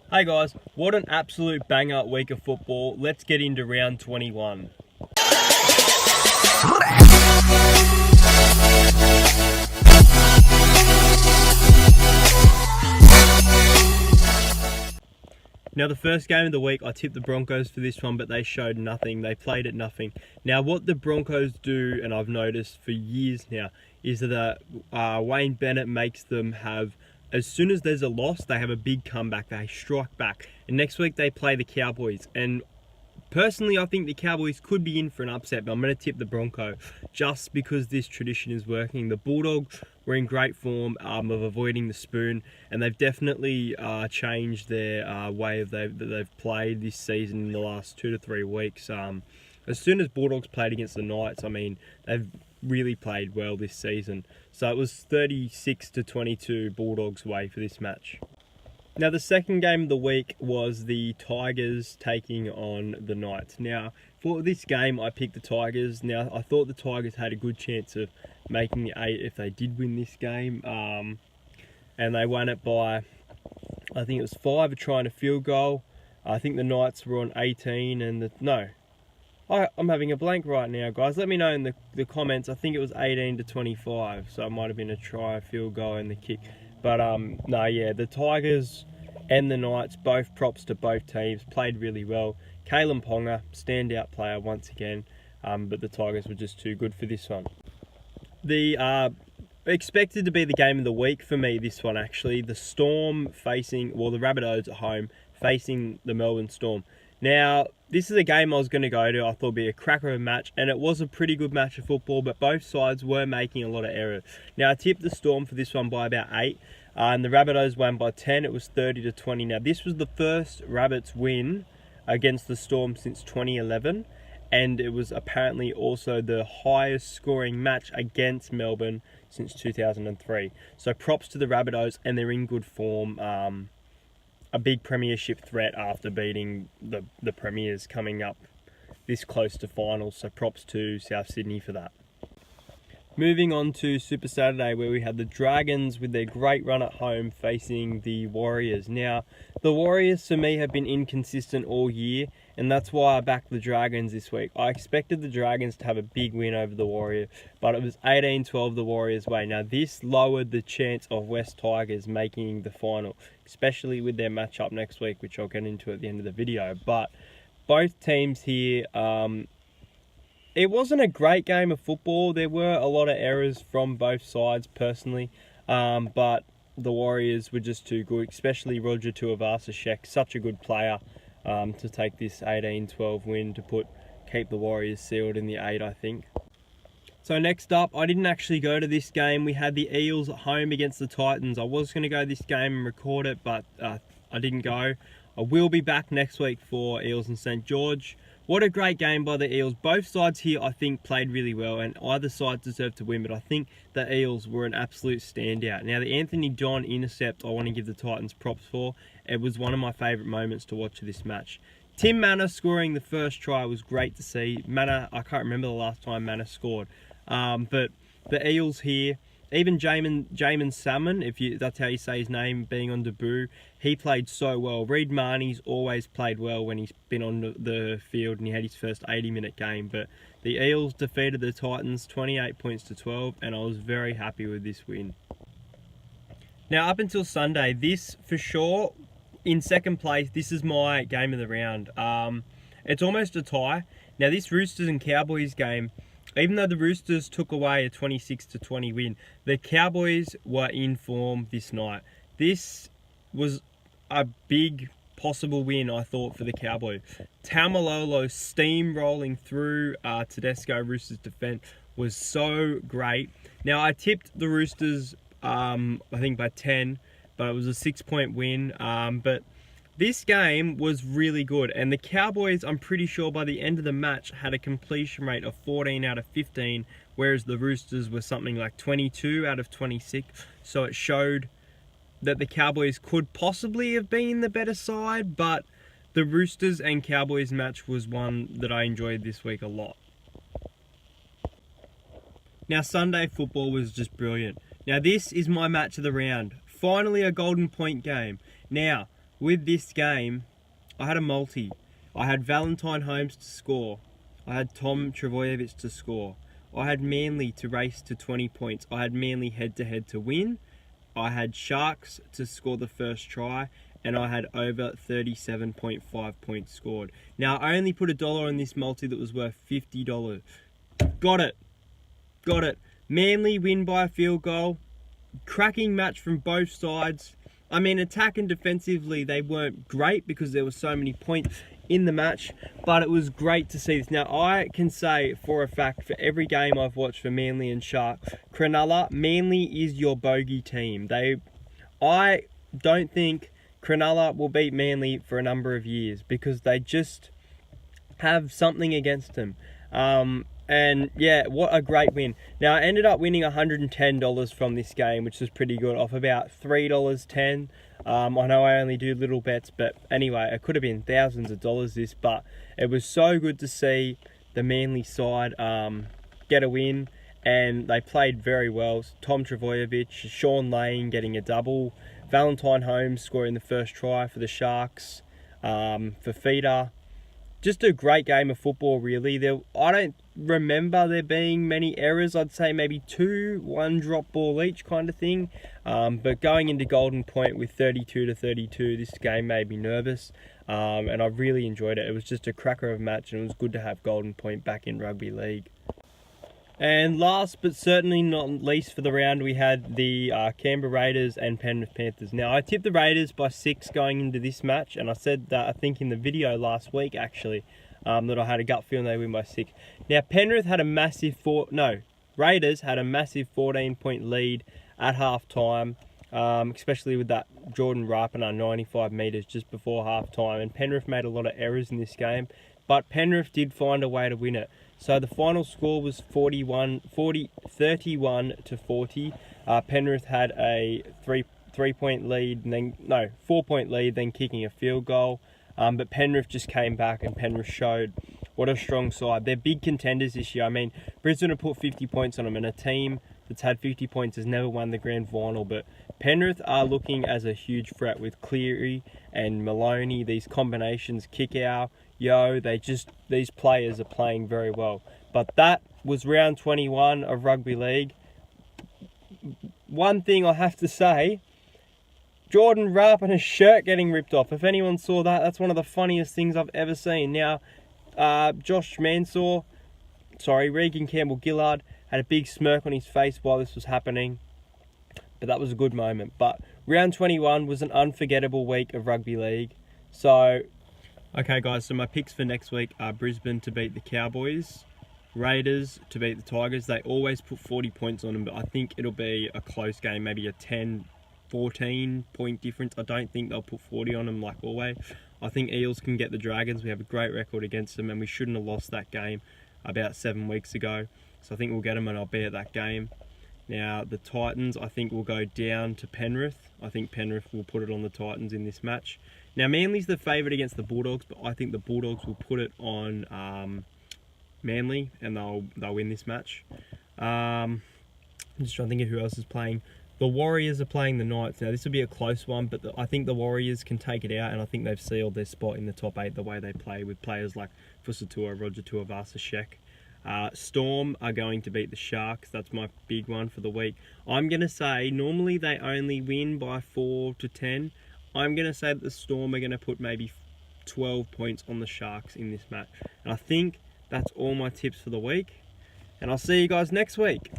Hey guys, what an absolute banger week of football. Let's get into round 21. Now the first game of the week, I tipped the Broncos for this one, but they showed nothing. They played at nothing. Now what the Broncos do, and I've noticed for years now, is that Wayne Bennett makes them have, as soon as there's a loss, they have a big comeback. They strike back. And next week they play the Cowboys. And personally, I think the Cowboys could be in for an upset, but I'm going to tip the Bronco just because this tradition is working. The Bulldogs were in great form of avoiding the spoon, and they've definitely changed their way that they've played this season in the last 2 to 3 weeks. As soon as Bulldogs played against the Knights, I mean, they've really played well this season. So it was 36-22 Bulldogs' way for this match. Now the second game of the week was the Tigers taking on the Knights. Now for this game I picked the Tigers. Now I thought the Tigers had a good chance of making the 8 if they did win this game. And they won it by, I think it was 5 trying a field goal. I think the Knights were on 18 and I'm having a blank right now, guys. Let me know in the comments. I think it was 18-25, so it might have been a try, a field goal, and the kick. But the Tigers and the Knights, both props to both teams, played really well. Kalen Ponga, standout player once again, but the Tigers were just too good for this one. The expected to be the game of the week for me, this one actually. The Storm the Rabbitohs at home, facing the Melbourne Storm. Now, this is a game I was going to go to. I thought it'd be a cracker of a match, and it was a pretty good match of football, but both sides were making a lot of errors. Now, I tipped the Storm for this one by about 8, and the Rabbitohs won by 10. It was 30-20. Now, this was the first Rabbits win against the Storm since 2011, and it was apparently also the highest scoring match against Melbourne since 2003. So props to the Rabbitohs, and they're in good form. A big premiership threat after beating the premiers coming up this close to finals, so props to South Sydney for that. Moving on to Super Saturday, where we had the Dragons with their great run at home facing the Warriors. Now, the Warriors for me have been inconsistent all year, and that's why I backed the Dragons this week. I expected the Dragons to have a big win over the Warriors, but it was 18-12 the Warriors' way. Now, this lowered the chance of West Tigers making the final, especially with their matchup next week, which I'll get into at the end of the video. But both teams here, it wasn't a great game of football. There were a lot of errors from both sides, personally, but the Warriors were just too good, especially Roger Tuivasa-Sheck, such a good player to take this 18-12 win to keep the Warriors sealed in the 8, I think. So next up, I didn't actually go to this game. We had the Eels at home against the Titans. I was going to go this game and record it, but I didn't go. I will be back next week for Eels and St. George. What a great game by the Eels. Both sides here, I think, played really well, and either side deserved to win, but I think the Eels were an absolute standout. Now, the Anthony John intercept, I want to give the Titans props for. It was one of my favourite moments to watch of this match. Tim Manor scoring the first try was great to see. Manor, I can't remember the last time Manor scored. But the Eels here, even Jamin Salmon, that's how you say his name, being on debut, he played so well. Reid Marnie's always played well when he's been on the field and he had his first 80-minute game. But the Eels defeated the Titans 28-12, and I was very happy with this win. Now, up until Sunday, this for sure, in second place, this is my game of the round. It's almost a tie. Now, this Roosters and Cowboys game, even though the Roosters took away a 26-20 win, the Cowboys were in form this night. This was a big possible win, I thought, for the Cowboys. Taumalolo steamrolling through Tedesco Roosters' defence was so great. Now, I tipped the Roosters, I think by 10, but it was a 6-point win. But this game was really good, and the Cowboys, I'm pretty sure by the end of the match, had a completion rate of 14 out of 15, whereas the Roosters were something like 22 out of 26. So it showed that the Cowboys could possibly have been the better side, but the Roosters and Cowboys match was one that I enjoyed this week a lot. Now, Sunday football was just brilliant. Now, this is my match of the round. Finally, a golden point game. Now, with this game, I had a multi. I had Valentine Holmes to score. I had Tom Trbojevic to score. I had Manly to race to 20 points. I had Manly head-to-head to win. I had Sharks to score the first try. And I had over 37.5 points scored. Now, I only put $1 on this multi that was worth $50. Got it. Got it. Manly win by a field goal. Cracking match from both sides. I mean, attack and defensively, they weren't great because there were so many points in the match, but it was great to see this. Now, I can say for a fact, for every game I've watched for Manly and Sharks, Cronulla, Manly is your bogey team. I don't think Cronulla will beat Manly for a number of years because they just have something against them. And yeah, what a great win. Now, I ended up winning $110 from this game, which was pretty good, off about $3.10. I know I only do little bets, but anyway, it could have been thousands of dollars this, but it was so good to see the Manly side get a win, and they played very well. Tom Trbojevic, Sean Lane getting a double, Valentine Holmes scoring the first try for the Sharks, for Feeder. Just a great game of football, really. I don't remember there being many errors. I'd say maybe 2, 1 drop ball each kind of thing. But going into Golden Point with 32-32, this game made me nervous. And I really enjoyed it. It was just a cracker of a match, and it was good to have Golden Point back in rugby league. And last but certainly not least for the round, we had the Canberra Raiders and Penrith Panthers. Now, I tipped the Raiders by 6 going into this match, and I said that I think in the video last week actually that I had a gut feeling they win by 6. Now, Raiders had a massive 14-point lead at half time, especially with that Jordan Rapana 95 metres just before half time, and Penrith made a lot of errors in this game, but Penrith did find a way to win it. So the final score was 31-40. Penrith had a 4-point lead, then kicking a field goal. But Penrith just came back, and Penrith showed what a strong side. They're big contenders this year. I mean, Brisbane have put 50 points on them, and a team that's had 50 points has never won the grand final. But Penrith are looking as a huge threat with Cleary and Maloney. These combinations, Kickow, these players are playing very well. But that was round 21 of rugby league. One thing I have to say, Jordan Rapana's shirt getting ripped off. If anyone saw that, that's one of the funniest things I've ever seen. Now, Regan Campbell-Gillard had a big smirk on his face while this was happening. But that was a good moment. But round 21 was an unforgettable week of rugby league. So, okay guys, so my picks for next week are Brisbane to beat the Cowboys, Raiders to beat the Tigers. They always put 40 points on them, but I think it'll be a close game, maybe a 10-14 point difference. I don't think they'll put 40 on them like always. I think Eels can get the Dragons. We have a great record against them, and we shouldn't have lost that game about 7 weeks ago. So I think we'll get them, and I'll be at that game. Now, the Titans, I think, will go down to Penrith. I think Penrith will put it on the Titans in this match. Now, Manly's the favourite against the Bulldogs, but I think the Bulldogs will put it on Manly, and they'll win this match. I'm just trying to think of who else is playing. The Warriors are playing the Knights. Now, this will be a close one, but I think the Warriors can take it out, and I think they've sealed their spot in the top 8 the way they play with players like Fusatua, Roger Tuivasa-Sheck. Storm are going to beat the Sharks. That's my big one for the week. I'm going to say, normally they only win by 4 to 10. I'm going to say that the Storm are going to put maybe 12 points on the Sharks in this match. And I think that's all my tips for the week. And I'll see you guys next week.